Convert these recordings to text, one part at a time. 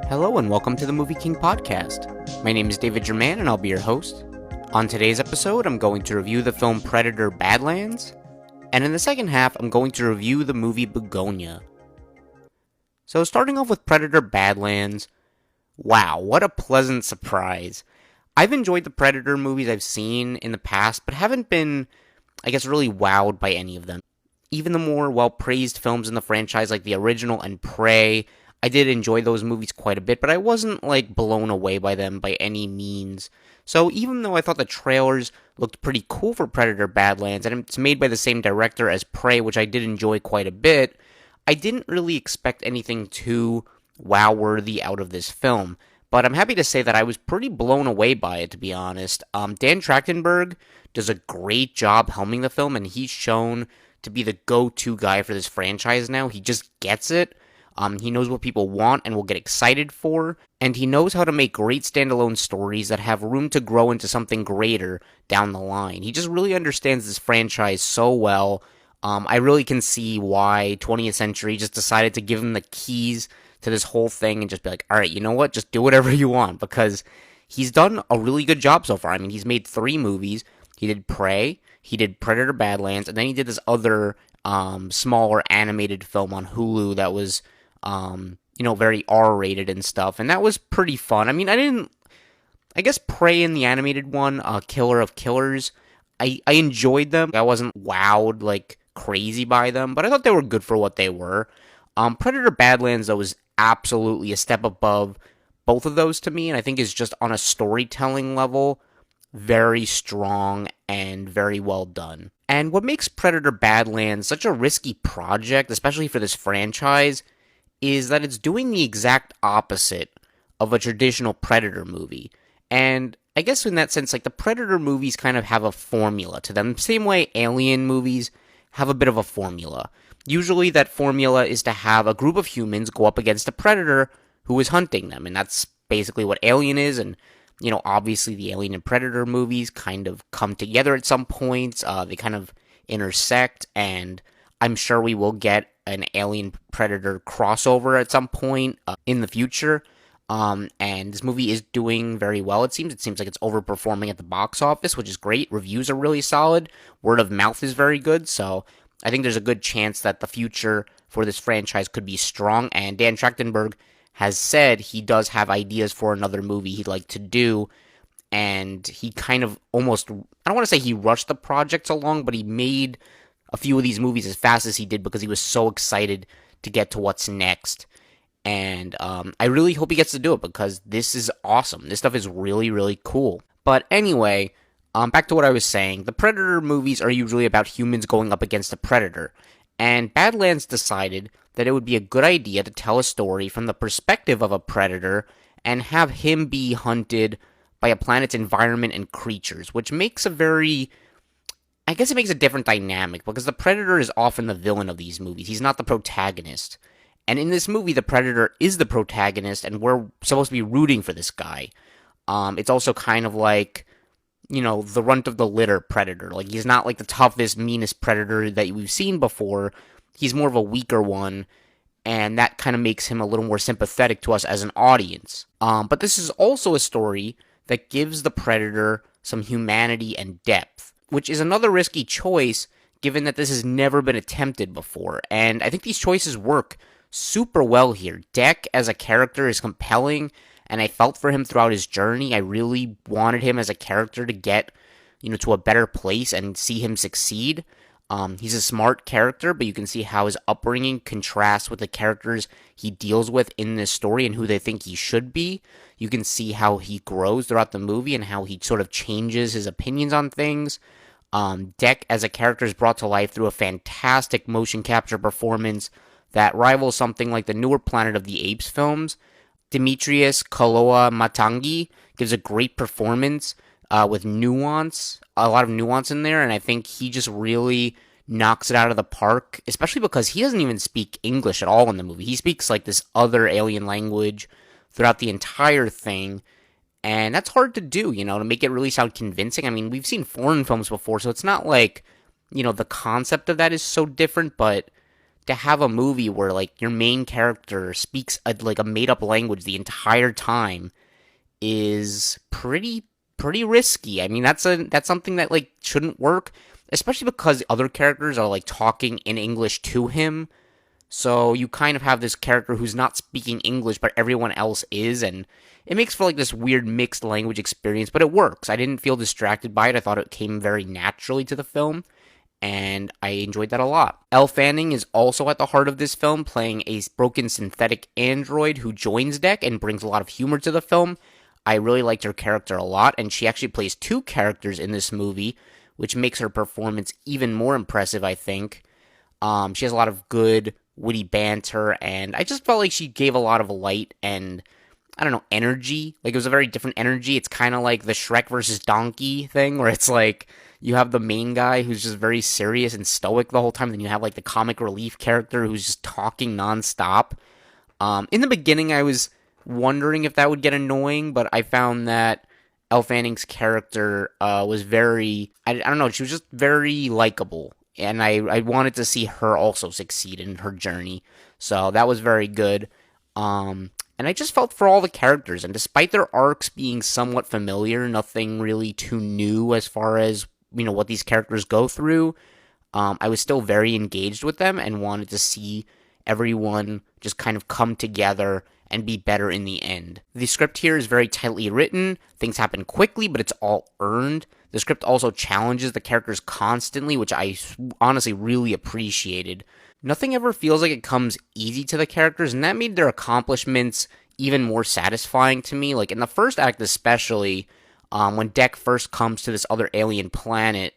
Hello and welcome to the MovieKing Podcast. My name is David Jurmann and I'll be your host. On today's episode, I'm going to review the film Predator Badlands, and in the second half, I'm going to review the movie Bugonia. So starting off with Predator Badlands, wow, what a pleasant surprise. I've enjoyed the Predator movies I've seen in the past, but haven't been, really wowed by any of them. Even the more well-praised films in the franchise like the original and Prey, I did enjoy those movies quite a bit, but I wasn't, blown away by them by any means. So even though I thought the trailers looked pretty cool for Predator Badlands, and it's made by the same director as Prey, which I did enjoy quite a bit, I didn't really expect anything too wow-worthy out of this film. But I'm happy to say that I was pretty blown away by it, to be honest. Dan Trachtenberg does a great job helming the film, and he's shown to be the go-to guy for this franchise now. He just gets it. He knows what people want and will get excited for, and he knows how to make great standalone stories that have room to grow into something greater down the line. He just really understands this franchise so well. I really can see why 20th Century just decided to give him the keys to this whole thing and just be like, all right, you know what, just do whatever you want, because he's done a really good job so far. I mean, he's made 3 movies. He did Prey, he did Predator Badlands, and then he did this other smaller animated film on Hulu that was very R-rated and stuff, and that was pretty fun. I mean, I guess Prey in the animated one, Killer of Killers, I enjoyed them. I wasn't wowed like crazy by them, but I thought they were good for what they were. Predator Badlands, though, was absolutely a step above both of those to me, and I think is just on a storytelling level very strong and very well done. And what makes Predator Badlands such a risky project, especially for this franchise, is that it's doing the exact opposite of a traditional Predator movie. And I guess in that sense, the Predator movies kind of have a formula to them. Same way Alien movies have a bit of a formula. Usually that formula is to have a group of humans go up against a predator who is hunting them. And that's basically what Alien is. And, obviously the Alien and Predator movies kind of come together at some points. They kind of intersect, and I'm sure we will get an Alien Predator crossover at some point in the future. And this movie is doing very well, it seems. It seems like it's overperforming at the box office, which is great. Reviews are really solid. Word of mouth is very good. So I think there's a good chance that the future for this franchise could be strong. And Dan Trachtenberg has said he does have ideas for another movie he'd like to do. And he kind of almost, I don't want to say he rushed the projects along, but he made a few of these movies as fast as he did because he was so excited to get to what's next. And I really hope he gets to do it because this is awesome. This stuff is really, really cool. But anyway, back to what I was saying. The Predator movies are usually about humans going up against a predator. And Badlands decided that it would be a good idea to tell a story from the perspective of a predator and have him be hunted by a planet's environment and creatures, which makes it makes a different dynamic, because the Predator is often the villain of these movies. He's not the protagonist. And in this movie, the Predator is the protagonist, and we're supposed to be rooting for this guy. It's also kind of like, the runt of the litter Predator. He's not the toughest, meanest Predator that we've seen before. He's more of a weaker one, and that kind of makes him a little more sympathetic to us as an audience. But this is also a story that gives the Predator some humanity and depth, which is another risky choice given that this has never been attempted before. And I think these choices work super well here. Deck as a character is compelling, and I felt for him throughout his journey. I really wanted him as a character to get, to a better place and see him succeed. He's a smart character, but you can see how his upbringing contrasts with the characters he deals with in this story and who they think he should be. You can see how he grows throughout the movie and how he sort of changes his opinions on things. Deck as a character is brought to life through a fantastic motion capture performance that rivals something like the newer Planet of the Apes films. Demetrius Kaloa Matangi gives a great performance with nuance, a lot of nuance in there, and I think he just really knocks it out of the park, especially because he doesn't even speak English at all in the movie. He speaks this other alien language throughout the entire thing, and that's hard to do, to make it really sound convincing. I mean, we've seen foreign films before, so it's not the concept of that is so different, but to have a movie where like your main character speaks like a made up language the entire time is pretty risky. I mean, that's something that like shouldn't work, especially because other characters are like talking in English to him. So you kind of have this character who's not speaking English, but everyone else is, and it makes for like this weird mixed language experience, but it works. I didn't feel distracted by it. I thought it came very naturally to the film, and I enjoyed that a lot. Elle Fanning is also at the heart of this film, playing a broken synthetic android who joins Deck and brings a lot of humor to the film. I really liked her character a lot, and she actually plays two characters in this movie, which makes her performance even more impressive, I think. She has a lot of good, witty banter, and I just felt like she gave a lot of light and, I don't know, energy. Like, it was a very different energy. It's kind of like the Shrek versus Donkey thing, where it's like, you have the main guy who's just very serious and stoic the whole time, then you have, like, the comic relief character who's just talking nonstop. In the beginning, I was wondering if that would get annoying, but I found that Elle Fanning's character was very, I don't know, she was just very likable, and I wanted to see her also succeed in her journey, so that was very good. And I just felt for all the characters, and despite their arcs being somewhat familiar, nothing really too new as far as, you know, what these characters go through, I was still very engaged with them and wanted to see everyone just kind of come together and be better in the end. The script here is very tightly written, things happen quickly, but it's all earned. The script also challenges the characters constantly, which I honestly really appreciated. Nothing ever feels like it comes easy to the characters, and that made their accomplishments even more satisfying to me. Like, in the first act especially, when Deck first comes to this other alien planet,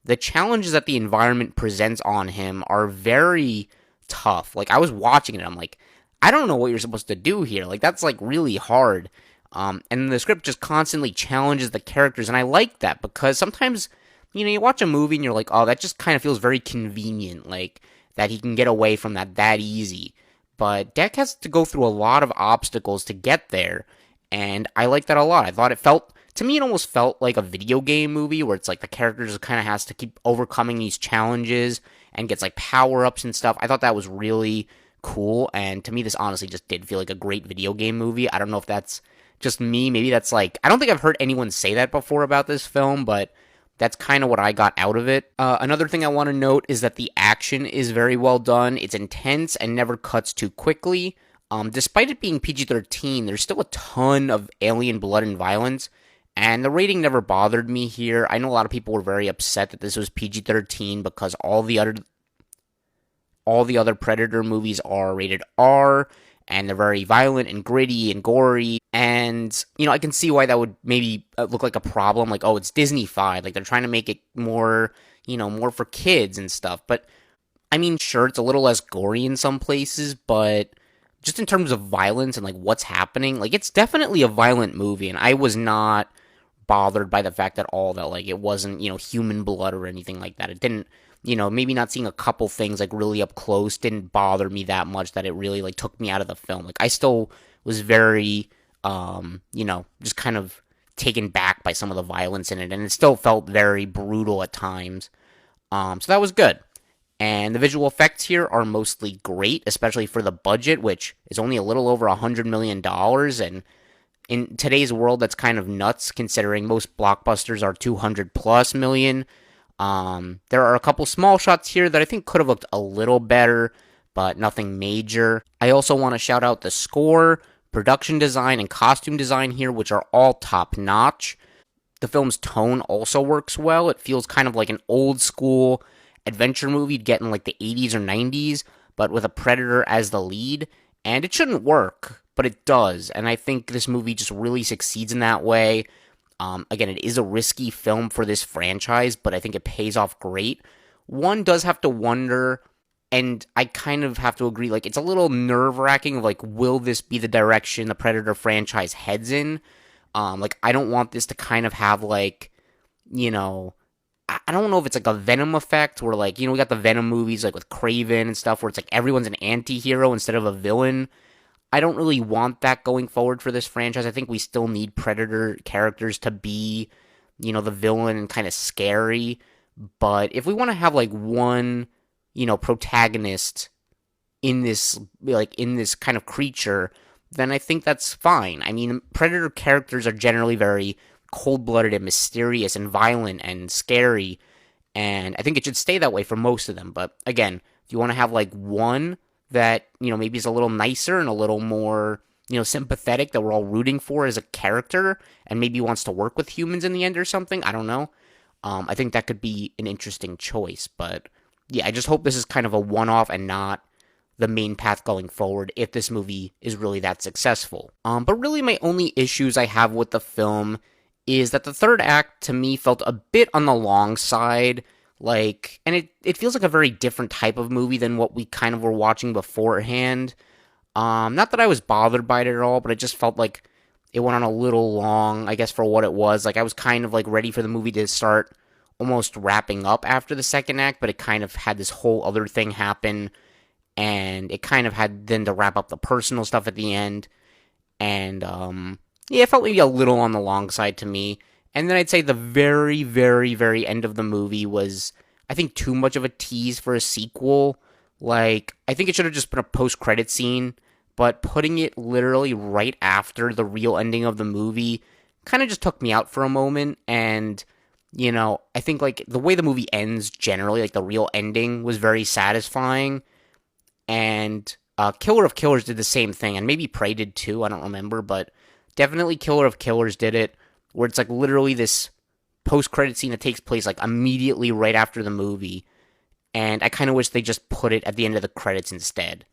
the challenges that the environment presents on him are very tough. Like, I was watching it, I'm like, I don't know what you're supposed to do here. Like, that's, like, really hard. And the script just constantly challenges the characters, and I like that, because sometimes, you know, you watch a movie and you're like, oh, that just kind of feels very convenient, like, that he can get away from that easy. But Deck has to go through a lot of obstacles to get there, and I like that a lot. I thought to me, it almost felt like a video game movie, where it's like the characters kind of has to keep overcoming these challenges, and gets, like, power-ups and stuff. I thought that was really cool, and to me, this honestly just did feel like a great video game movie. I don't know if that's just me. Maybe that's like, I don't think I've heard anyone say that before about this film, but that's kind of what I got out of it. Another thing I want to note is that the action is very well done. It's intense and never cuts too quickly. Despite it being PG-13, there's still a ton of alien blood and violence, and the rating never bothered me here. I know a lot of people were very upset that this was PG-13 because all the other Predator movies are rated R, and they're very violent and gritty and gory, and, you know, I can see why that would maybe look like a problem, like, oh, it's Disney-fied, like, they're trying to make it more, you know, more for kids and stuff, but, I mean, sure, it's a little less gory in some places, but just in terms of violence and, like, what's happening, like, it's definitely a violent movie, and I was not bothered by the fact at all that, like, it wasn't, you know, human blood or anything like that. It didn't, you know, maybe not seeing a couple things, like, really up close didn't bother me that much that it really, like, took me out of the film. Like, I still was very, you know, just kind of taken back by some of the violence in it, and it still felt very brutal at times. So that was good. And the visual effects here are mostly great, especially for the budget, which is only a little over $100 million, and in today's world, that's kind of nuts, considering most blockbusters are 200 plus million. There are a couple small shots here that I think could have looked a little better, but nothing major. I also want to shout out the score, production design, and costume design here, which are all top-notch. The film's tone also works well. It feels kind of like an old-school adventure movie you'd get in, like, the 80s or 90s, but with a Predator as the lead, and it shouldn't work, but it does, and I think this movie just really succeeds in that way. Again, it is a risky film for this franchise, but I think it pays off great. One does have to wonder, and I kind of have to agree, like, it's a little nerve-wracking of, like, will this be the direction the Predator franchise heads in? Like, I don't want this to kind of have, like, you know, I don't know if it's, like, a Venom effect, where, like, you know, we got the Venom movies, like, with Kraven and stuff, where it's, like, everyone's an anti-hero instead of a villain. I don't really want that going forward for this franchise. I think we still need Predator characters to be, you know, the villain and kind of scary. But if we want to have, like, one, you know, protagonist in this kind of creature, then I think that's fine. I mean, Predator characters are generally very cold-blooded and mysterious and violent and scary, and I think it should stay that way for most of them. But again, if you want to have like one that, maybe is a little nicer and a little more, sympathetic, that we're all rooting for as a character, and maybe wants to work with humans in the end or something, I don't know. I think that could be an interesting choice. But yeah, I just hope this is kind of a one-off and not the main path going forward if this movie is really that successful. But really my only issues I have with the film is that the third act to me felt a bit on the long side, and it feels like a very different type of movie than what we kind of were watching beforehand. Not that I was bothered by it at all, but it just felt like it went on a little long, I guess, for what it was. Like, I was kind of like ready for the movie to start almost wrapping up after the second act, but it kind of had this whole other thing happen, and it kind of had then to wrap up the personal stuff at the end, and yeah, it felt maybe a little on the long side to me. And then I'd say the very, very, very end of the movie was, I think, too much of a tease for a sequel. Like, I think it should have just been a post-credit scene, but putting it literally right after the real ending of the movie kind of just took me out for a moment. And I think like the way the movie ends generally, like the real ending, was very satisfying. And Killer of Killers did the same thing, and maybe Prey did too, I don't remember, but definitely Killer of Killers did it, where it's like literally this post-credit scene that takes place like immediately right after the movie, and I kind of wish they just put it at the end of the credits instead.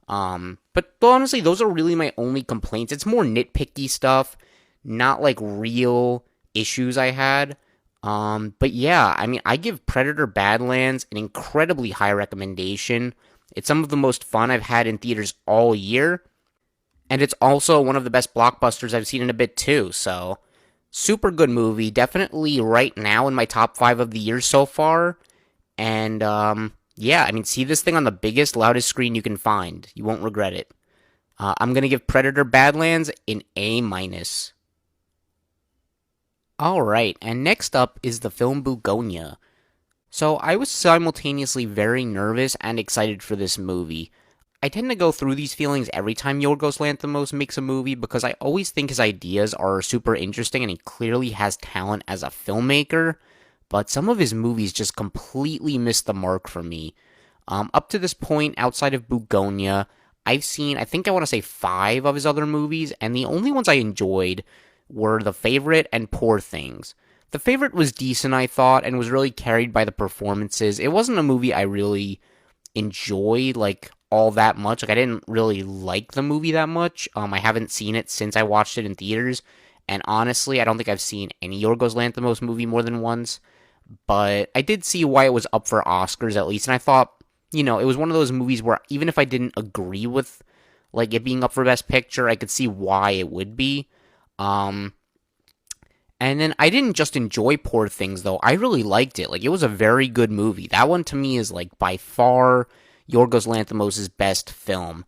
But honestly, those are really my only complaints. It's more nitpicky stuff, not like real issues I had. But yeah, I mean, I give Predator Badlands an incredibly high recommendation. It's some of the most fun I've had in theaters all year, and it's also one of the best blockbusters I've seen in a bit too, so super good movie, definitely right now in my top 5 of the year so far, and yeah, I mean, see this thing on the biggest, loudest screen you can find. You won't regret it. I'm gonna give Predator Badlands an A-. Alright, and next up is the film Bugonia. So I was simultaneously very nervous and excited for this movie. I tend to go through these feelings every time Yorgos Lanthimos makes a movie because I always think his ideas are super interesting and he clearly has talent as a filmmaker, but some of his movies just completely miss the mark for me. Up to this point, outside of Bugonia, I've seen, I think I want to say 5 of his other movies, and the only ones I enjoyed were The Favorite and Poor Things. The Favorite was decent, I thought, and was really carried by the performances. It wasn't a movie I really enjoyed, like, all that much. Like, I didn't really like the movie that much. I haven't seen it since I watched it in theaters, and honestly, I don't think I've seen any Yorgos Lanthimos movie more than once, but I did see why it was up for Oscars, at least, and I thought, it was one of those movies where even if I didn't agree with, like, it being up for Best Picture, I could see why it would be. And then I didn't just enjoy Poor Things, though. I really liked it. Like, it was a very good movie. That one, to me, is, like, by far Yorgos Lanthimos' best film.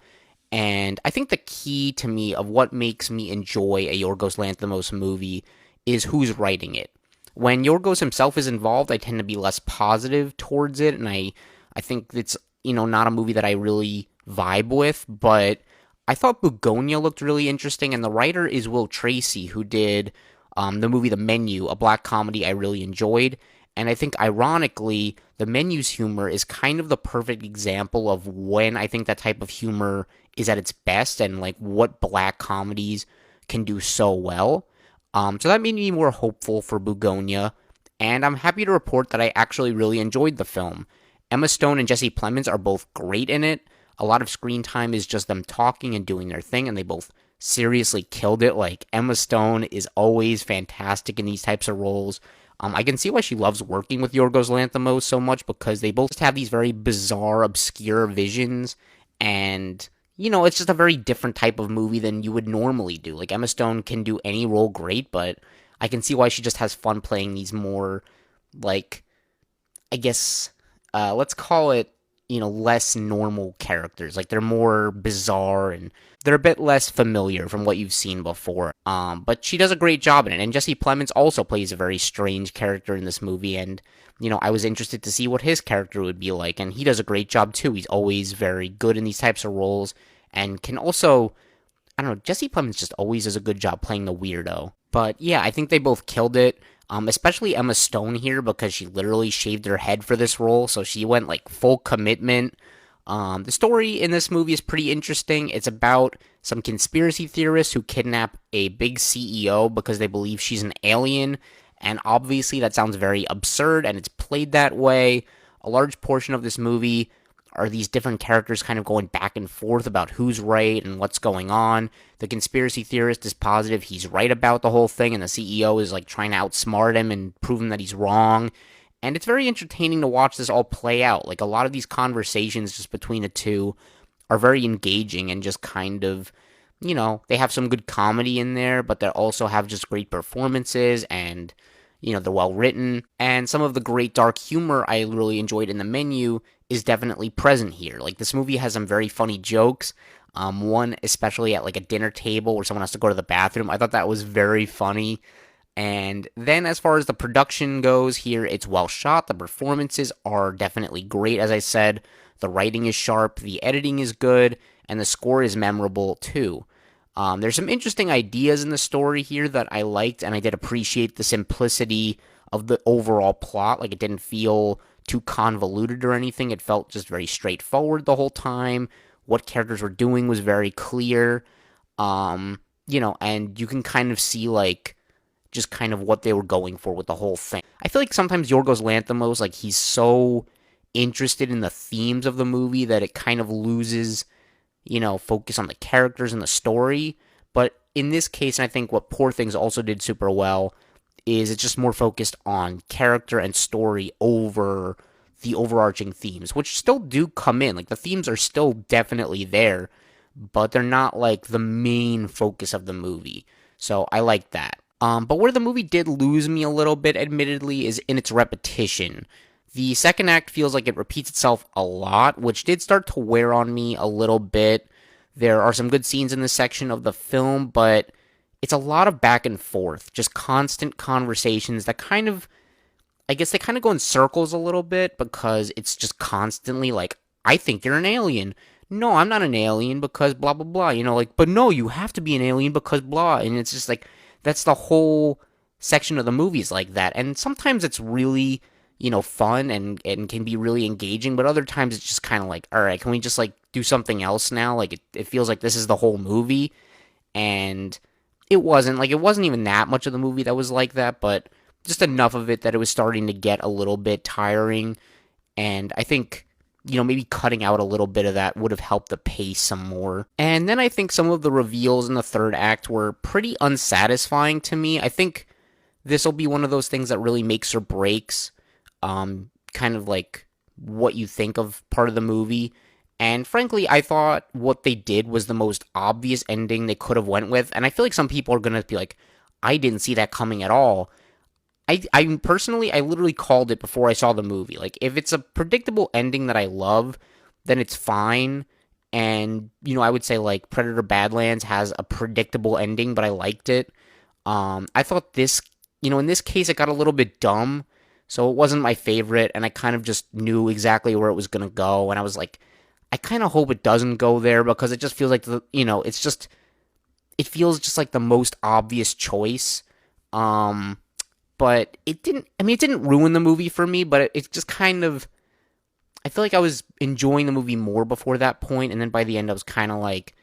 And I think the key to me of what makes me enjoy a Yorgos Lanthimos movie is who's writing it. When Yorgos himself is involved, I tend to be less positive towards it, and I think it's, not a movie that I really vibe with, but I thought Bugonia looked really interesting, and the writer is Will Tracy, who did the movie The Menu, a black comedy I really enjoyed, and I think ironically, The Menu's humor is kind of the perfect example of when I think that type of humor is at its best, and like what black comedies can do so well. So that made me more hopeful for Bugonia, and I'm happy to report that I actually really enjoyed the film. Emma Stone and Jesse Plemons are both great in it. A lot of screen time is just them talking and doing their thing, and they both seriously killed it. Like, Emma Stone is always fantastic in these types of roles. I can see why she loves working with Yorgos Lanthimos so much, because they both have these very bizarre, obscure visions, and, it's just a very different type of movie than you would normally do. Like, Emma Stone can do any role great, but I can see why she just has fun playing these more, like, I guess, let's call it less normal characters. Like, they're more bizarre and they're a bit less familiar from what you've seen before. But she does a great job in it. And Jesse Plemons also plays a very strange character in this movie. And, I was interested to see what his character would be like. And he does a great job too. He's always very good in these types of roles and can also, I don't know, Jesse Plemons just always does a good job playing the weirdo. But yeah, I think they both killed it. Especially Emma Stone here because she literally shaved her head for this role, so she went like full commitment. The story in this movie is pretty interesting. It's about some conspiracy theorists who kidnap a big CEO because they believe she's an alien, and obviously that sounds very absurd, and it's played that way. A large portion of this movie are these different characters kind of going back and forth about who's right and what's going on. The conspiracy theorist is positive he's right about the whole thing, and the CEO is like trying to outsmart him and prove him that he's wrong. And it's very entertaining to watch this all play out. Like, a lot of these conversations just between the two are very engaging and just kind of, they have some good comedy in there, but they also have just great performances and, they're well written. And some of the great dark humor I really enjoyed in the menu is definitely present here. Like, this movie has some very funny jokes. One especially at like a dinner table where someone has to go to the bathroom. I thought that was very funny. And then as far as the production goes here, it's well shot. The performances are definitely great, as I said. The writing is sharp, the editing is good, and the score is memorable too. There's some interesting ideas in the story here that I liked, and I did appreciate the simplicity of the overall plot. Like, it didn't feel too convoluted or anything. It felt just very straightforward the whole time. What characters were doing was very clear. And you can kind of see, like, just kind of what they were going for with the whole thing. I feel like sometimes Yorgos Lanthimos, like, he's so interested in the themes of the movie that it kind of loses, focus on the characters and the story. But in this case, and I think what Poor Things also did super well, is it's just more focused on character and story over the overarching themes, which still do come in. Like, the themes are still definitely there, but they're not like the main focus of the movie. So I like that. But where the movie did lose me a little bit, admittedly, is in its repetition. The second act feels like it repeats itself a lot, which did start to wear on me a little bit. There are some good scenes in this section of the film, but it's a lot of back and forth, just constant conversations that kind of, I guess they kind of go in circles a little bit because it's just constantly like, I think you're an alien. No, I'm not an alien because blah, blah, blah. But no, you have to be an alien because blah. And it's just like, that's the whole section of the movies like that. And sometimes it's really, fun and can be really engaging, but other times it's just kind of like, all right, can we just like do something else now? Like, it feels like this is the whole movie. And it wasn't even that much of the movie that was like that, but just enough of it that it was starting to get a little bit tiring. And I think, maybe cutting out a little bit of that would have helped the pace some more. And then I think some of the reveals in the third act were pretty unsatisfying to me. I think this will be one of those things that really makes or breaks kind of like what you think of part of the movie. And frankly, I thought what they did was the most obvious ending they could have went with. And I feel like some people are going to be like, I didn't see that coming at all. I personally, I literally called it before I saw the movie. Like, if it's a predictable ending that I love, then it's fine. And, I would say, like, Predator Badlands has a predictable ending, but I liked it. I thought this, in this case, it got a little bit dumb. So it wasn't my favorite, and I kind of just knew exactly where it was going to go. And I was like, I kind of hope it doesn't go there because it just feels like, it feels just like the most obvious choice. But it didn't ruin the movie for me, but it just kind of, I feel like I was enjoying the movie more before that point, and then by the end I was kind of like,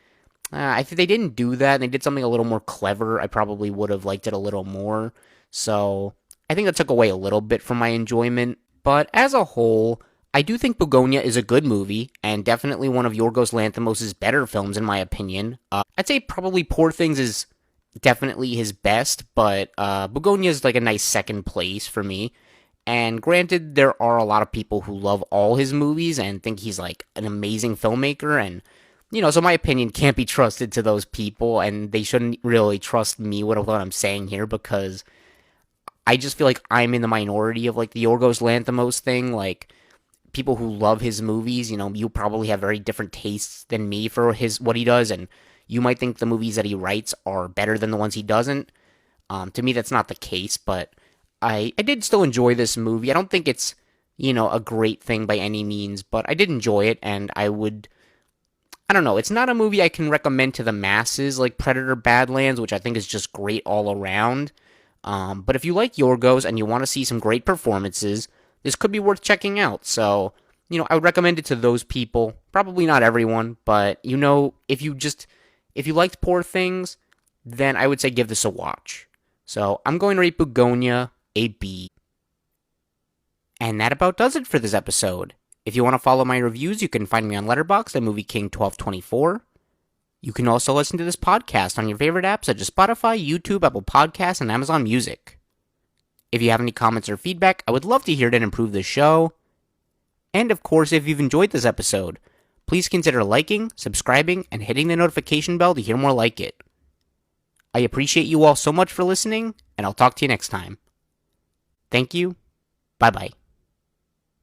I think they didn't do that, and they did something a little more clever. I probably would have liked it a little more, so I think that took away a little bit from my enjoyment. But as a whole, I do think Bugonia is a good movie, and definitely one of Yorgos Lanthimos' better films in my opinion. I'd say probably Poor Things is definitely his best, but Bugonia is like a nice second place for me. And granted, there are a lot of people who love all his movies and think he's like an amazing filmmaker, and so my opinion can't be trusted to those people, and they shouldn't really trust me with what I'm saying here because I just feel like I'm in the minority of like the Yorgos Lanthimos thing. Like, people who love his movies, you probably have very different tastes than me for what he does, and you might think the movies that he writes are better than the ones he doesn't. To me, that's not the case, but I did still enjoy this movie. I don't think it's, a great thing by any means, but I did enjoy it, and I don't know, it's not a movie I can recommend to the masses like Predator Badlands, which I think is just great all around. But if you like Yorgos and you want to see some great performances, this could be worth checking out. So, I would recommend it to those people. Probably not everyone, but if you liked Poor Things, then I would say give this a watch. So I'm going to rate Bugonia a B. And that about does it for this episode. If you want to follow my reviews, you can find me on Letterboxd at MovieKing1224. You can also listen to this podcast on your favorite apps such as Spotify, YouTube, Apple Podcasts, and Amazon Music. If you have any comments or feedback, I would love to hear it and improve the show. And of course, if you've enjoyed this episode, please consider liking, subscribing, and hitting the notification bell to hear more like it. I appreciate you all so much for listening, and I'll talk to you next time. Thank you. Bye-bye.